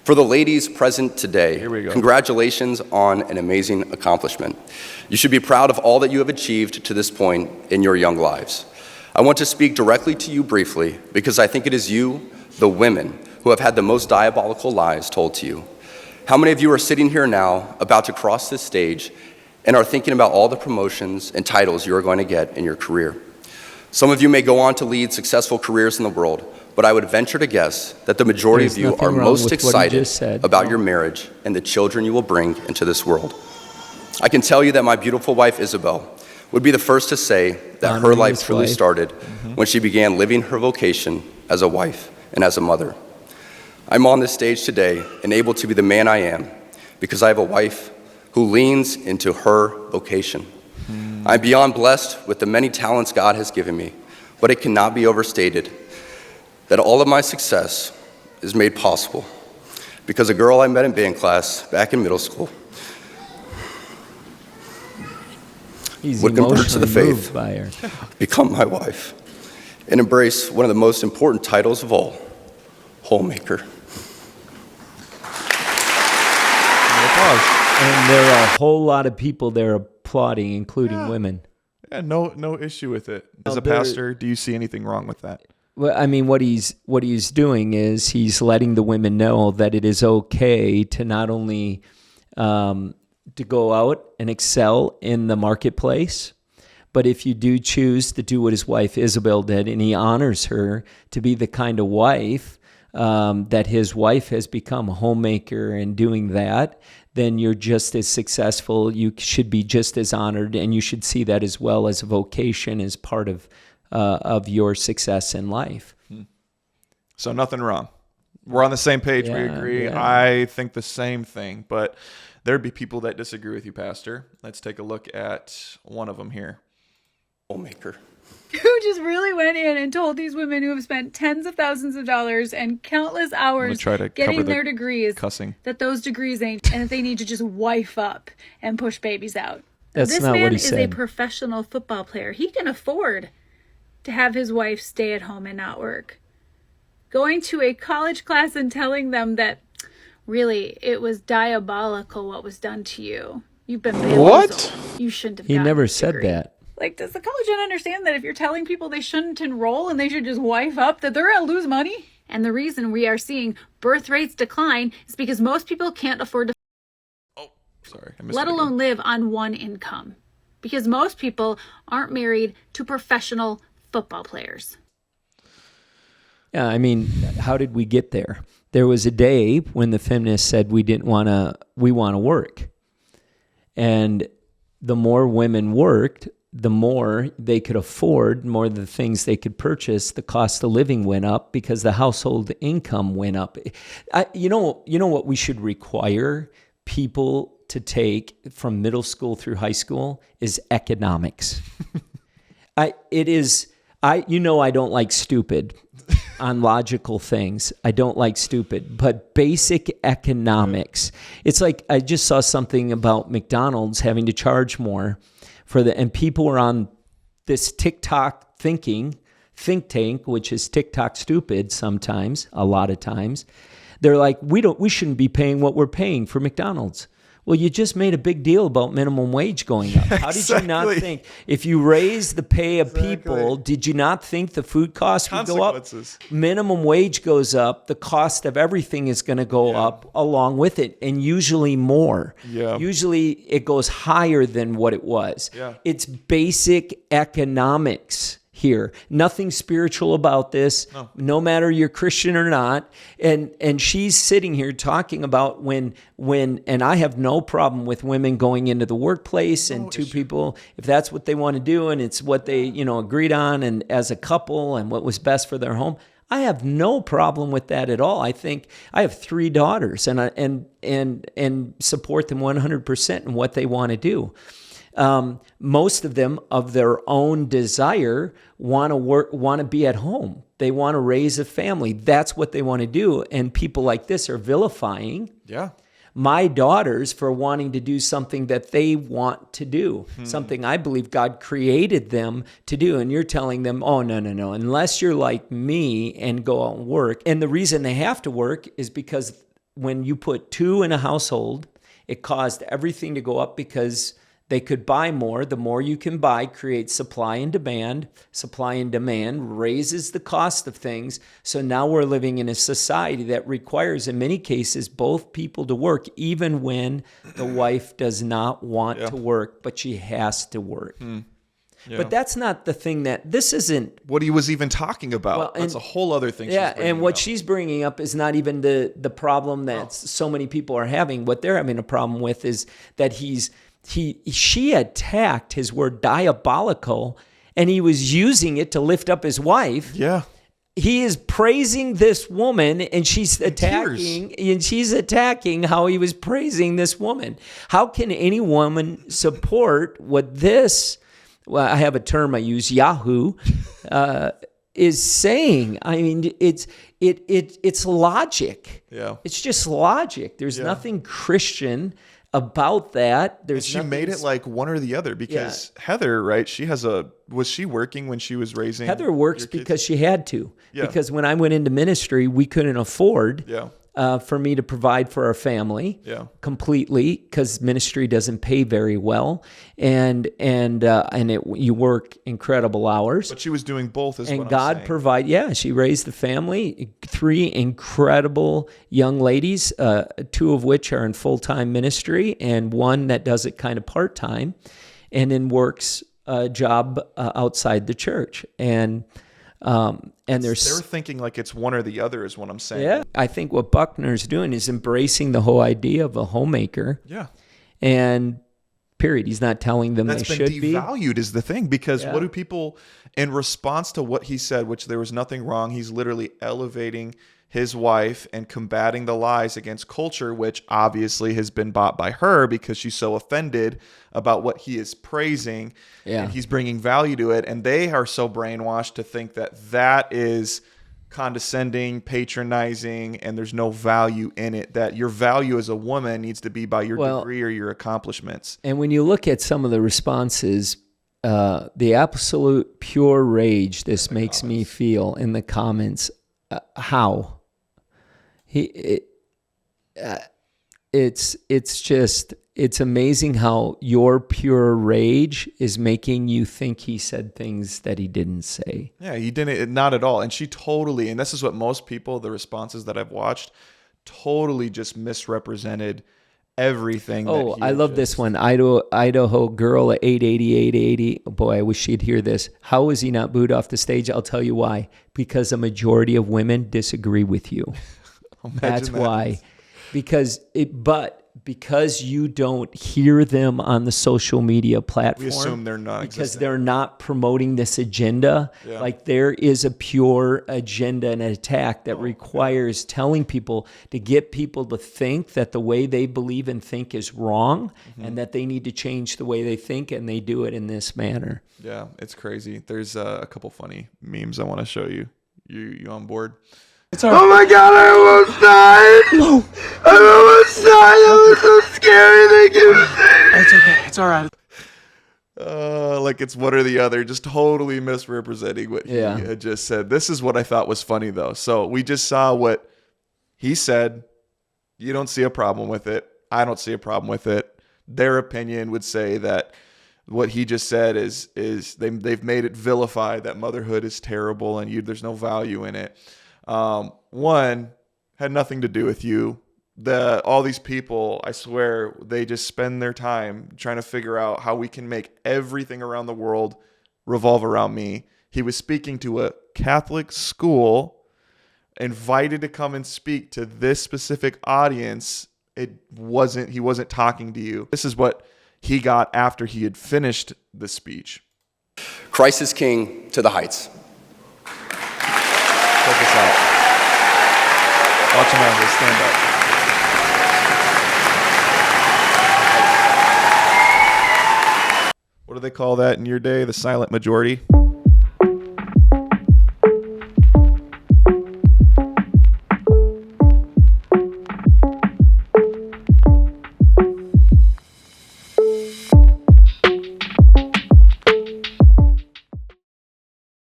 For the ladies present today, Here we go. congratulations on an amazing accomplishment. You should be proud of all that you have achieved to this point in your young lives. I want to speak directly to you briefly because I think it is you, the women, who have had the most diabolical lies told to you. How many of you are sitting here now, about to cross this stage, and are thinking about all the promotions and titles you are going to get in your career? Some of you may go on to lead successful careers in the world, but I would venture to guess that the majority of you are most excited about your marriage and the children you will bring into this world. I can tell you that my beautiful wife, Isabel, would be the first to say that her life truly started when she began living her vocation as a wife and as a mother. I'm on this stage today and able to be the man I am because I have a wife who leans into her vocation. I'm beyond blessed with the many talents God has given me, but it cannot be overstated that all of my success is made possible because a girl I met in band class back in middle school would convert to the faith, become my wife, and embrace one of the most important titles of all, homemaker. And there are a whole lot of people there applauding, including women. Yeah, no issue with it. As a pastor, do you see anything wrong with that? Well, I mean, what he's doing is he's letting the women know that it is okay to not only to go out and excel in the marketplace, but if you do choose to do what his wife Isabel did, and he honors her to be the kind of wife that his wife has become, a homemaker and doing that, then you're just as successful. You should be just as honored, and you should see that as well as a vocation as part of your success in life. So nothing wrong. We're on the same page. We agree. Yeah. I think the same thing, but there'd be people that disagree with you, Pastor. Let's take a look at one of them here. Homemaker. Who just really went in and told these women who have spent tens of thousands of dollars and countless hours getting their degrees that those degrees ain't, and that they need to just wife up and push babies out. That's not what he said. This man is a professional football player. He can afford to have his wife stay at home and not work. Going to a college class and telling them that really it was diabolical what was done to you. You've been bamboozled. What? You shouldn't have. He never said that. Like, does the college not understand that if you're telling people they shouldn't enroll and they should just wife up, that they're going to lose money? And the reason we are seeing birth rates decline is because most people can't afford to, let alone live on one income. Because most people aren't married to professional football players. Yeah, I mean, how did we get there? There was a day when the feminists said we want to work. And the more women worked, the more they could afford, more of the things they could purchase, the cost of living went up because the household income went up. You know what we should require people to take from middle school through high school is economics. I don't like stupid on logical things. I don't like stupid, but basic economics. It's like I just saw something about McDonald's having to charge more and people are on this TikTok think tank, which is TikTok stupid sometimes, a lot of times. They're like, we shouldn't be paying what we're paying for McDonald's. Well, you just made a big deal about minimum wage going up. How did you not think, if you raise the pay of people, did you not think the food costs would go up? Minimum wage goes up, the cost of everything is going to go up along with it, and usually more. Yeah. Usually it goes higher than what it was. Yeah. It's basic economics here. Nothing spiritual about this, no matter you're Christian or not. And she's sitting here talking about when, and I have no problem with women going into the workplace and two people, if that's what they want to do and it's what they, agreed on and as a couple and what was best for their home. I have no problem with that at all. I think I have 3 daughters and support them 100% in what they want to do. Most of them, of their own desire, want to be at home. They want to raise a family. That's what they want to do. And people like this are vilifying my daughters for wanting to do something that they want to do, something I believe God created them to do. And you're telling them, oh, no, unless you're like me and go out and work. And the reason they have to work is because when you put two in a household, it caused everything to go up because they could buy more. The more you can buy creates supply and demand. Supply and demand raises the cost of things. So now we're living in a society that requires, in many cases, both people to work, even when the wife does not want to work, but she has to work. Yeah. But that's not the thing this isn't what he was even talking about. Well, that's a whole other thing. Yeah, and what she's bringing up is not even the problem that so many people are having. What they're having a problem with is that she attacked his word diabolical, and he was using it to lift up his wife. Yeah. He is praising this woman, and she's attacking how he was praising this woman. How can any woman support what this, well, I have a term I use, Yahoo, is saying? I mean, it's logic. Yeah. It's just logic. There's nothing Christian about that. She made it like one or the other because Heather, right? Was she working when she was raising? Heather works because she had to. Yeah. Because when I went into ministry, we couldn't afford for me to provide for our family completely because ministry doesn't pay very well, and you work incredible hours. But she was doing both, and God provide. Yeah, she raised the family, 3 incredible young ladies, 2 of which are in full-time ministry, and 1 that does it kind of part-time, and then works a job outside the church. They're thinking like it's one or the other is what I'm saying. Yeah, I think what Buckner's doing is embracing the whole idea of a homemaker. Yeah. And period. He's not telling them they should be. That's been devalued is the thing, because what do people, in response to what he said, which there was nothing wrong, he's literally elevating his wife and combating the lies against culture, which obviously has been bought by her because she's so offended about what he is praising, and he's bringing value to it. And they are so brainwashed to think that is condescending, patronizing, and there's no value in it, that your value as a woman needs to be by your degree or your accomplishments. And when you look at some of the responses, the absolute pure rage this makes me feel in the comments, it's amazing how your pure rage is making you think he said things that he didn't say. Yeah, he didn't, not at all. And she totally, and this is what most people, the responses that I've watched, totally just misrepresented everything. Oh, I love this one. Idaho girl at 880. Boy, I wish she'd hear this. How was he not booed off the stage? I'll tell you why. Because a majority of women disagree with you. That's why. Because you don't hear them on the social media platform. We assume they're not because they're not promoting this agenda. Yeah. Like there is a pure agenda and an attack that requires telling people to get people to think that the way they believe and think is wrong, and that they need to change the way they think, and they do it in this manner. Yeah, it's crazy. There's a couple funny memes I want to show you. You on board? Oh my God, I almost died! No! I almost died! That was so scary, thank you! It's okay, it's alright. Like it's one or the other, just totally misrepresenting what he had just said. This is what I thought was funny, though. So we just saw what he said. You don't see a problem with it. I don't see a problem with it. Their opinion would say that what he just said is they've made it vilify, that motherhood is terrible and there's no value in it. One had nothing to do with you. All these people, I swear, they just spend their time trying to figure out how we can make everything around the world revolve around me. He was speaking to a Catholic school, invited to come and speak to this specific audience. He wasn't talking to you. This is what he got after he had finished the speech. Christ is King to the heights. Check this out. Watch him out. Stand up. What do they call that in your day? The silent majority?